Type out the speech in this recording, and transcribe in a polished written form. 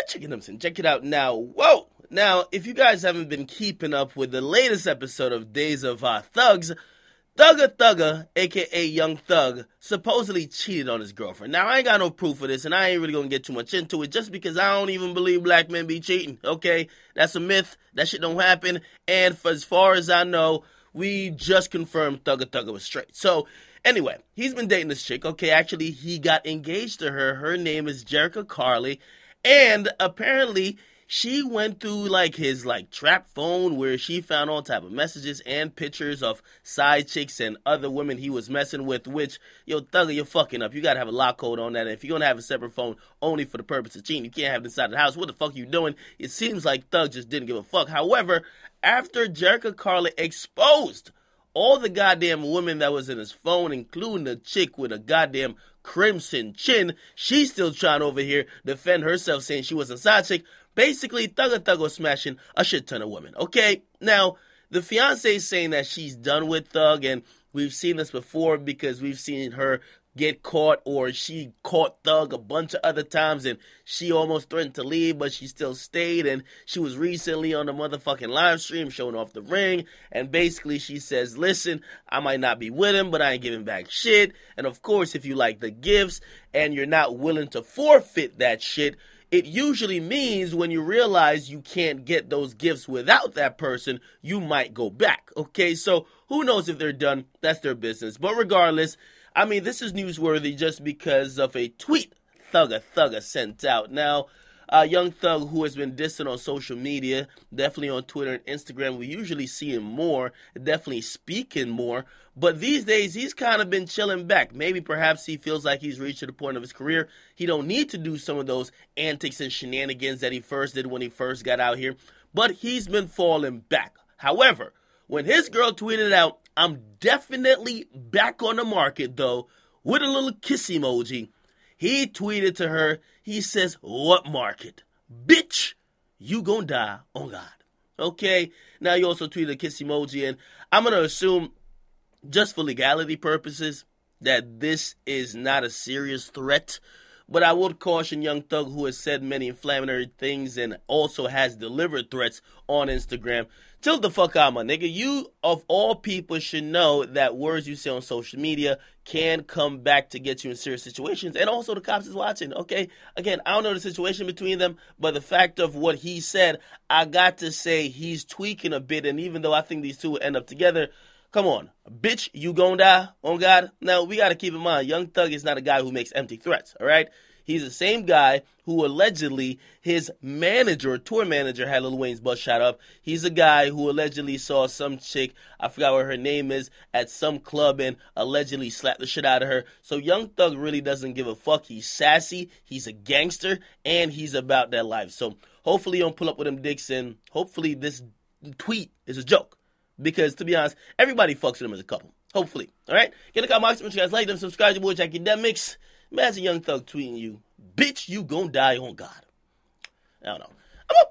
Check it out now. Whoa! Now, if you guys haven't been keeping up with the latest episode of Days of Thugs, Thugger, aka Young Thug, supposedly cheated on his girlfriend. Now, I ain't got no proof of this, and I ain't really gonna get too much into it just because I don't even believe black men be cheating, okay? That's a myth. That shit don't happen. And for as far as I know, we just confirmed Thugger was straight. So, anyway, he's been dating this chick, okay? Actually, he got engaged to her. Her name is Jerica Carly. And apparently, she went through his trap phone where she found all type of messages and pictures of side chicks and other women he was messing with, which, yo, Thugger, you're fucking up. You gotta have a lock code on that. And if you're gonna have a separate phone only for the purpose of cheating, you can't have it inside the house. What the fuck are you doing? It seems like Thug just didn't give a fuck. However, after Jerica Carly exposed all the goddamn women that was in his phone, including the chick with a goddamn crimson chin, she's still trying over here defend herself, saying she was a side chick. Basically, Thugger was smashing a shit ton of women, okay? Now, the fiance is saying that she's done with Thug, and we've seen this before because we've seen her get caught, or she caught Thug a bunch of other times, and she almost threatened to leave, but she still stayed, and she was recently on the motherfucking live stream showing off the ring, and basically she says, listen, I might not be with him, but I ain't giving back shit, and of course, if you like the gifts, and you're not willing to forfeit that shit, it usually means when you realize you can't get those gifts without that person, you might go back, okay? So, who knows if they're done? That's their business, but regardless, I mean, this is newsworthy just because of a tweet Thugger sent out. Now, Young Thug, who has been distant on social media, definitely on Twitter and Instagram, we usually see him more, definitely speaking more, but these days he's kind of been chilling back. Maybe perhaps he feels like he's reached the point of his career. He don't need to do some of those antics and shenanigans that he first did when he first got out here, but he's been falling back. However, when his girl tweeted out, I'm definitely back on the market, though, with a little kiss emoji, he tweeted to her, he says, what market? Bitch, you gon' die on God. Okay? Now, he also tweeted a kiss emoji, and I'm going to assume, just for legality purposes, that this is not a serious threat. But I would caution Young Thug, who has said many inflammatory things and also has delivered threats on Instagram. Chill the fuck out, my nigga. You, of all people, should know that words you say on social media can come back to get you in serious situations. And also the cops is watching, okay? Again, I don't know the situation between them, but the fact of what he said, I got to say he's tweaking a bit. And even though I think these two will end up together, come on, bitch, you gon' die on God? Now, we got to keep in mind, Young Thug is not a guy who makes empty threats, all right? He's the same guy who allegedly his manager, tour manager, had Lil Wayne's butt shot up. He's a guy who allegedly saw some chick, I forgot what her name is, at some club and allegedly slapped the shit out of her. So Young Thug really doesn't give a fuck. He's sassy, he's a gangster, and he's about that life. So hopefully you don't pull up with them dicks, and hopefully this tweet is a joke. Because, to be honest, everybody fucks with them as a couple. Hopefully. All right? Get a comment, make sure you guys like them, subscribe to your boy, Akademiks. Imagine Young Thug tweeting you, bitch, you gon' die on God. I don't know. I'm up.